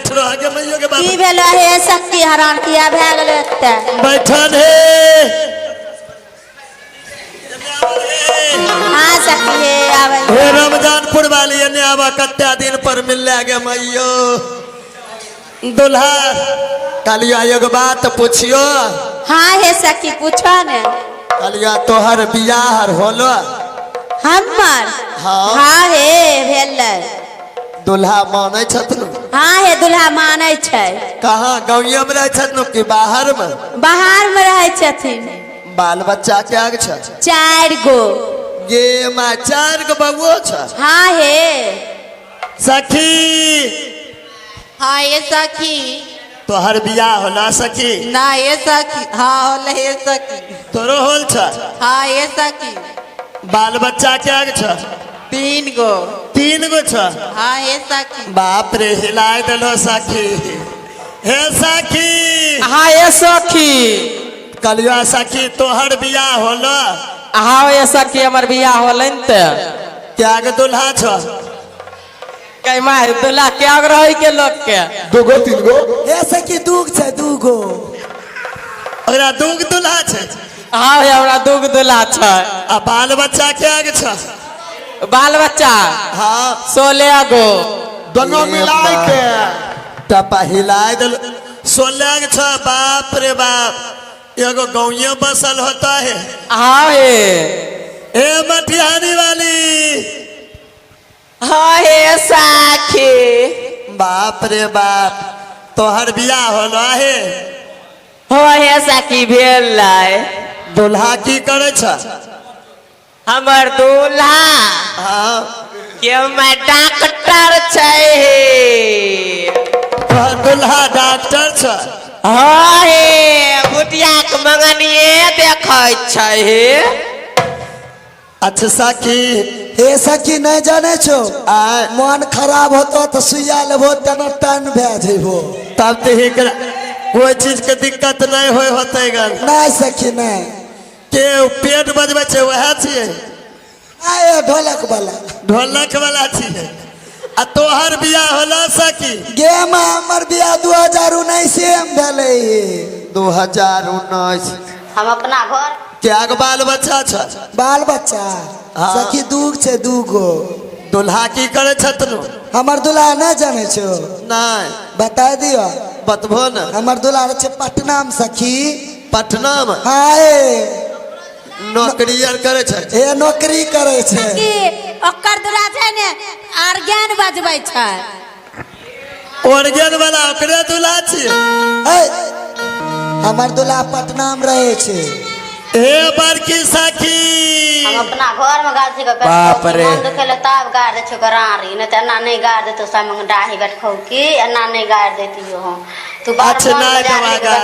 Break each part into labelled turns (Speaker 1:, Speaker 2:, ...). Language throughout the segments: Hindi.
Speaker 1: बैठ रहो आगे मैयो के बाप
Speaker 2: की भेलो हे शक्ति हरान किया भए गेलो एते
Speaker 1: बैठल हे
Speaker 2: हां शक्ति हे आवे
Speaker 1: हे रमजानपुर वाली ने आवा कत्ता दिन पर मिल लागे मैयो दुल्हा कालिया एगो बात पूछियो।
Speaker 2: हां हे शक्ति पूछो ने
Speaker 1: कालिया तोहर बियाह होलो
Speaker 2: हमर
Speaker 1: हाँ
Speaker 2: हां हे भेलै
Speaker 1: दुल्हा माने छथन
Speaker 2: हां हे दुल्हा मानै छै
Speaker 1: कहाँ गाँव में रहे छथन कि बाहर में
Speaker 2: बाहर में रहै छथिन
Speaker 1: बाल बच्चा क्या छ
Speaker 2: 4 गो
Speaker 1: गे माँ 4 गो बउओ छ
Speaker 2: हां हे
Speaker 1: सखी
Speaker 3: हाँ ये सखी
Speaker 1: तोहर बियाह होला सखी
Speaker 3: ना ये सखी हाँ होले ये सखी
Speaker 1: तोरो होल छ
Speaker 3: हाँ ये सखी
Speaker 1: बाल बच्चा क्या छ
Speaker 3: 3 गो
Speaker 1: 3 गो छ
Speaker 3: हाँ ये सखी
Speaker 1: बाप रे हिलाए देलो सखी हे सखी
Speaker 4: हाँ ये सखी
Speaker 1: कलिया सखी तोहर बियाह होलो
Speaker 4: हाँ ये सखी हमर बियाह होलन त
Speaker 1: क्या के दुल्हा छ
Speaker 4: कई मार दुल्हा क्या रही के लोग के
Speaker 1: 2 गो 3 गो
Speaker 5: ऐसे की दूग छै 2 गो
Speaker 1: ओकरा 2 गो दुल्हा छै
Speaker 4: हाँ ये हमरा 2 गो दुल्हा छै
Speaker 1: आ बाल बच्चा क्या के छ
Speaker 4: बाल बच्चा
Speaker 1: हाँ
Speaker 4: 16 गो
Speaker 1: दोनों मिलाए के टपा हिलाए देलो 16 के छ बाप रे बाप एगो गाँव बसल होता है
Speaker 4: हाँ ये
Speaker 1: ए मटिहानी वाली
Speaker 4: हाँ ये सखी
Speaker 1: बाप रे बाप तोहर बियाह होलो है
Speaker 4: हो ये सखी भेल
Speaker 1: दुल्हा की करे छ
Speaker 4: हमर दूल्हा
Speaker 1: हाँ
Speaker 4: के मैं डॉक्टर छै
Speaker 1: तोहर दुल्हा डॉक्टर छ
Speaker 4: हाँ हे बुटिया के मंगनिए देखै छै
Speaker 1: अच्छा सखी
Speaker 5: हे सखी नहीं जाने छो मन खराब होतो तो सुइया लेबो तना टन भे जेबो
Speaker 1: तब तो ही कोई चीज के दिक्कत नहीं होय होते गन
Speaker 5: नहीं सखी नहीं
Speaker 1: के पेट बजबै छै वह छिए
Speaker 5: आए ढोलक वाला
Speaker 1: ढोलक वाला छिए आ तोहर बियाह होला सखी
Speaker 5: गे मां हमर बियाह 2019 में भेलै
Speaker 1: 2019
Speaker 2: हम अपना घर
Speaker 1: क्या के बाल बच्चा छ
Speaker 5: बाल बच्चा
Speaker 1: हाँ।
Speaker 5: सखी दूग छै 2 गो
Speaker 1: दुल्हा की करे छथन
Speaker 5: हमर दुल्हा नहीं जाने छो
Speaker 1: नहीं
Speaker 5: बता दियो
Speaker 1: बतबो न
Speaker 5: हमर दुल्हा छै पटना में सखी
Speaker 1: पटना में
Speaker 5: हाय
Speaker 1: नौकरी आर करे छ
Speaker 5: हे नौकरी करे छै
Speaker 2: की ओकर दुल्हा छै ने आर्गन बजबै छै
Speaker 1: ऑर्गन वाला ओकरे दुल्हा छिए
Speaker 5: हे हमर दुल्हा पटना में रहे छै
Speaker 1: हे बड़की सखी
Speaker 2: हम अपना घर में गाड़ छै
Speaker 4: बाप रे।
Speaker 2: देखे तब गाड़ दे छै गरारी नहीं तो एना नहीं गाड़ देतो सामने डाही गटखौ की एना नहीं गाड़ देतियो हम तू बात
Speaker 1: अच्छा नहीं दवागा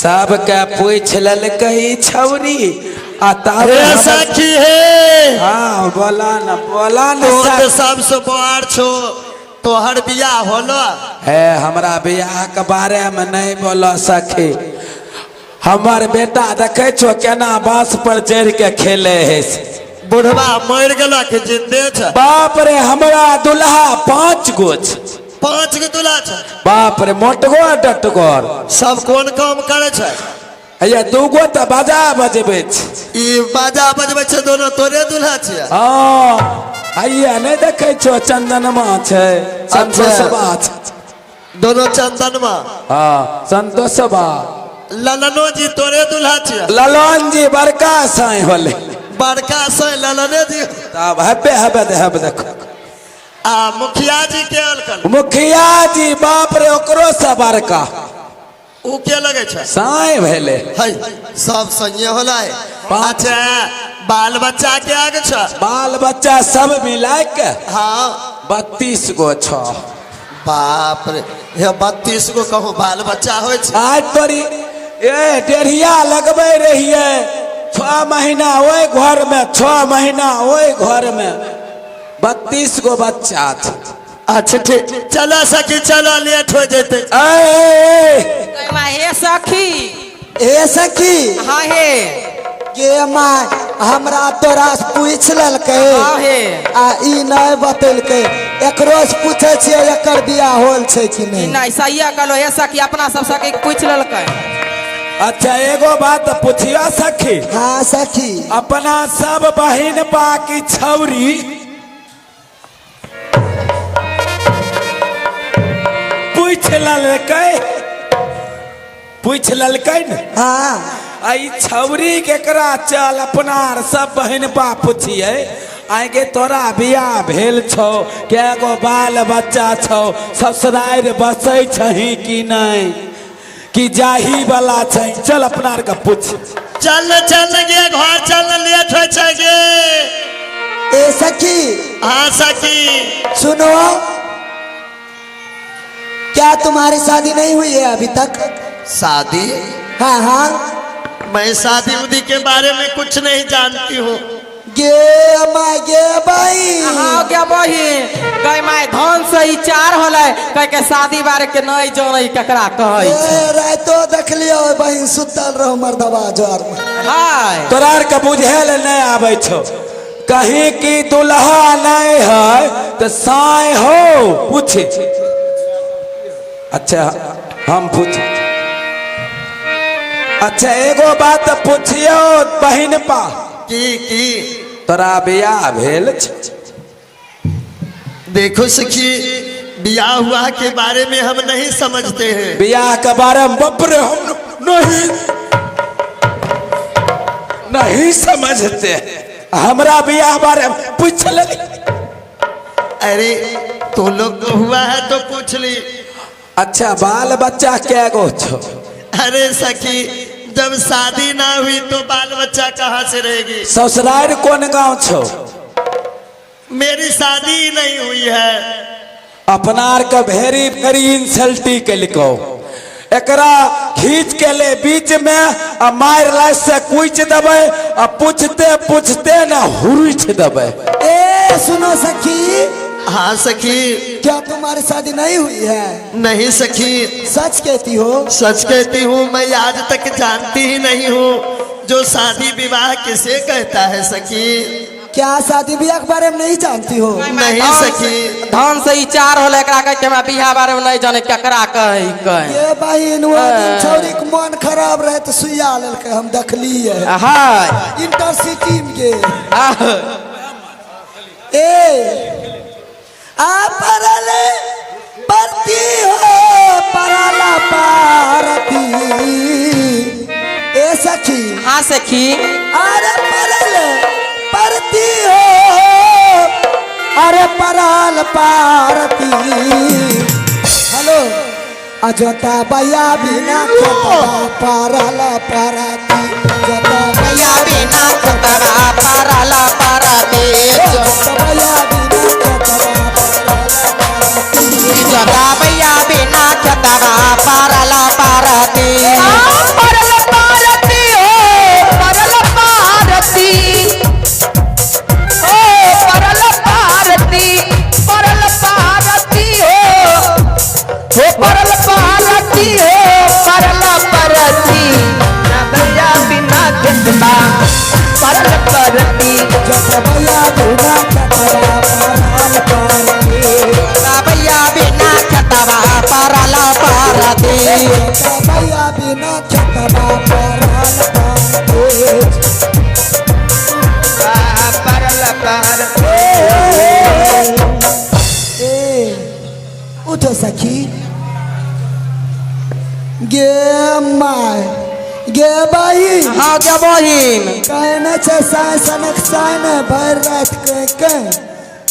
Speaker 4: सबके पूछ ललकई छौरी आ तब
Speaker 1: हे सखी हे
Speaker 4: हाँ बोला न
Speaker 1: तू तो सबसे बड़ छो तोहर बियाह होलो
Speaker 4: है हमरा बियाह के बारे में नहीं बोलो सखी हमर बेटा देखे छो केना बांस पर चढ़ के खेले है
Speaker 1: बुढ़वा मर गेलो कि जिंदे छ
Speaker 4: बाप रे हमरा दुल्हा 5 गो छ
Speaker 1: 5 गो दुल्हा छ
Speaker 4: बाप रे मोटगो डटगोर
Speaker 1: सब कोन काम करे छ
Speaker 4: हैया 2 गो त बाजा बजबे छ
Speaker 1: ई बाजा बजबै छ दोनों तोरे दुल्हा छिए
Speaker 4: हाँ हैया नहीं देखे छो चंदनमा छै संतोषबा छै
Speaker 1: दोनों चंदनमा
Speaker 4: हाँ संतोषबा
Speaker 1: ललनो जी तोरे दुल्हा छिए
Speaker 4: ललन जी बड़का साई होले
Speaker 1: बड़का से ललने जी
Speaker 4: तब हबे देखो
Speaker 1: आ मुखिया जी के अलकल
Speaker 4: मुखिया जी बाप रे ओकरो से बड़का
Speaker 1: ऊ के लगे छ
Speaker 4: साई भेले
Speaker 1: है सब सही होला है
Speaker 4: पाँच।
Speaker 1: अच्छा बाल बच्चा के आगे छ
Speaker 4: बाल बच्चा सब मिला के
Speaker 1: हाँ
Speaker 4: 32 गो छ
Speaker 1: बाप रे हे 32 गो कहूँ बाल बच्चा हो
Speaker 4: आज तोरी ए डेढ़िया लगबे रहिए 6 महीना ओए घर में 6 महीना ओए घर में 32 गो बच्चा छ
Speaker 1: अच्छा ठीक चलो सखी चलो लेट हो जेते
Speaker 3: हे सखी
Speaker 5: ए सखी
Speaker 3: हाँ हे
Speaker 5: गे माँ हमरा तोरा पूछ ललकै
Speaker 3: हाँ हे
Speaker 5: आ ई नहीं बतेलकै एकरो से पूछे छियै एकर बियाह होल छै कि नहीं।
Speaker 3: नहीं सही कहलो हे सखी अपना सब सखी पूछ ललकै।
Speaker 4: अच्छा एगो बात पूछिया सखी,
Speaker 5: हाँ सखी,
Speaker 4: अपना सब बहिन बाकी छौरी पूछ ललकै न।
Speaker 5: हाँ
Speaker 4: आई छौरी केकरा चल अपना सब बहिन बा पूछिए आगे तोरा बियाह भेल छौ, कै गो बाल बच्चा छौ, ससुरार बसै छही कि नहीं, कि जाही वाला छै, चल अपना आर के पूछ।
Speaker 1: चल चल गे घर चल, लेट हो छै गे।
Speaker 5: ए सखी,
Speaker 1: हाँ सखी,
Speaker 5: सुनो, क्या तुम्हारी शादी नहीं हुई है अभी तक?
Speaker 1: शादी?
Speaker 5: हाँ हाँ,
Speaker 1: मैं शादी उदी के बारे में कुछ नहीं जानती हूँ।
Speaker 5: गे माय गे भाई,
Speaker 3: हाँ क्या बहिन कह माय धन से ही चार होले कह के शादी बारे के नहीं जाने ककरा कहै छै।
Speaker 5: रातो देख लियो बहिन सुतल रहो मर्दबा जोर में।
Speaker 3: हाय
Speaker 4: तोरा आर के बुझेल नहीं आवे छौ, कहीं की दुल्हा नहीं है तो साय हो पूछ। अच्छा हम पूछ, अच्छा एगो बात पूछियो बहिन पा
Speaker 1: की
Speaker 4: तोरा बियाह भेल छ?
Speaker 1: देखो सखी, बियाह हुआ के बारे में हम नहीं समझते हैं।
Speaker 4: बियाह के बारे में बपरे हम नहीं समझते, हमरा बियाह बारे में पूछ ले।
Speaker 1: अरे तो लोग को हुआ है तो पूछ ली।
Speaker 4: अच्छा बाल बच्चा क्या गो छो?
Speaker 1: अरे सखी, जब शादी ना हुई तो बाल बच्चा कहाँ से रहेगी।
Speaker 4: ससुराल कौन गांव छो?
Speaker 1: मेरी शादी ही नहीं हुई है।
Speaker 4: अपना आर के भेरी भेरी इंसल्टी के लिखो, एकरा खींच के ले बीच में आ मार ला से कुछ दबे आ पूछते पूछते ना हुरुच दबे।
Speaker 5: ए सुनो सखी,
Speaker 1: हाँ सखी,
Speaker 5: क्या तुम्हारी शादी नहीं हुई है?
Speaker 1: नहीं सखी,
Speaker 5: सच कहती हो?
Speaker 1: सच कहती हूँ। मैं आज तक जानती ही नहीं हूँ जो शादी विवाह किसे कहता है सखी।
Speaker 5: क्या शादी ब्याह के बारे में नहीं जानती हो?
Speaker 1: नहीं सखी,
Speaker 3: धन से ही चार होले एकरा कह के हमरा बियाह बारे में नहीं जाने ककरा कहै कह।
Speaker 5: ये बहिन वो दिन छौरी के मन खराब रहे तो सुइया लेलकै, हम देखलिए
Speaker 3: हाय
Speaker 5: इंटरसिटी में गे। ए आ परले परती हो परला पारती। ए सखी,
Speaker 3: हाँ सखी,
Speaker 5: अरे परले परती हो अरे परल पारती। हेलो, अजोता भैया बिना खतरा परल पारती। जोता भैया
Speaker 3: बिना खतरा परला पारती।
Speaker 5: जोता भैया बिना खतरा परल पारती।
Speaker 3: जोता भैया बिना खतरा परला पारती। परल पारती हो, परल पारती, परल पारती हो परल पारती हो, परल पारती। भैया बिना खतरा परल पारती।
Speaker 5: जोता भैया बिना खतरा परल पारती।
Speaker 3: भैया बिना खतरा परल पारती।
Speaker 5: जोता भैया बिना खतरा परल पारती। उठो सखी, गे माय गे भाई,
Speaker 3: हाँ क्या बहिन
Speaker 5: कहने छे साय सनक साय ने भर रात के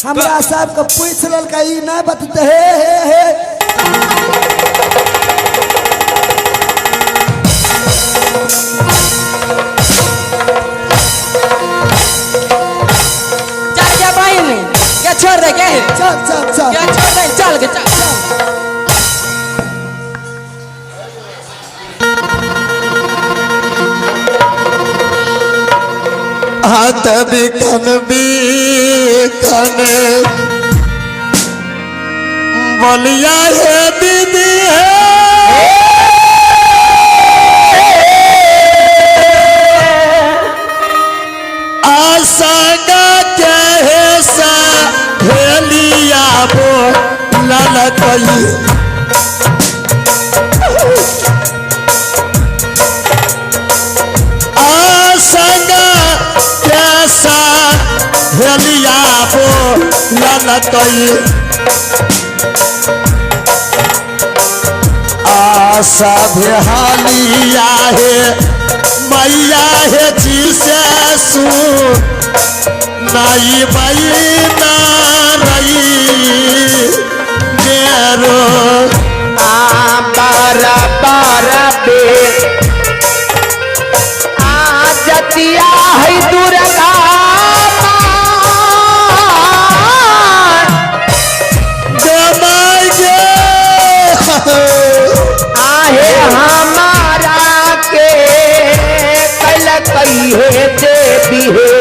Speaker 5: हमरा सब के पूछ ललकै, ई नहीं बतते हे।
Speaker 3: चल क्या बहिन क्या छोड़ दे क्या
Speaker 5: चल चल चल,
Speaker 3: क्या छोड़ दे चल के चल।
Speaker 1: हाथ बिखन बोलिया है दीदी आशा का क्या है सा भेली मैया बोलल कई संग कैसा हेलिया बोलल कई आशा बेहालिया है मैया है जिसे सुन नाई मई ना रही मेरो
Speaker 3: बारा बारा बे जतिया है दुर्गा
Speaker 1: जमाई गे
Speaker 3: आहे हमारा के कल कही है देवी है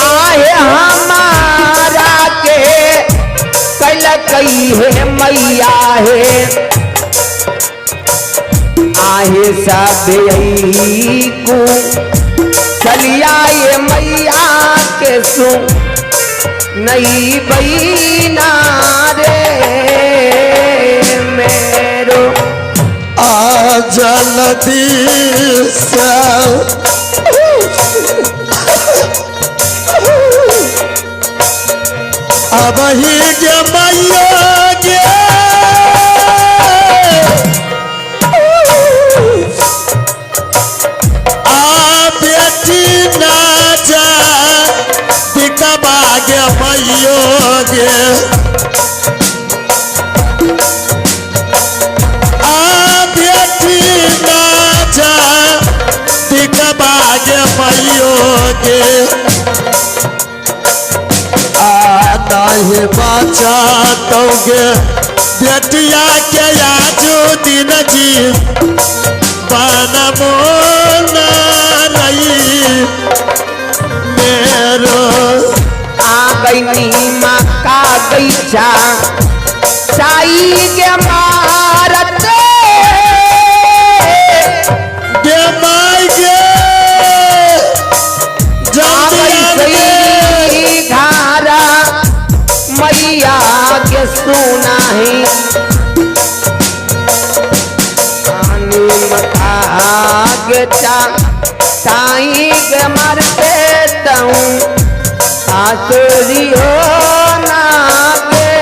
Speaker 3: आहे हमारा के कल कही है मैया है आहे सब को चलिया ये मैया के सु नहीं बईना रे मेरो
Speaker 1: आ जल्दी से अब ही गे मैया गे गे मैयो गे बेटी ना जा दिखबा गे मैयो गे नहीं बचा दोगे बेटिया के आजो दिन जी बनमो ना रही मेरो
Speaker 3: गई मक्का गई चाई के मारत
Speaker 1: गे माई गे
Speaker 3: गई घारा मैया के सुना है मक्का के चाई के मरते तहूँ आसरी हो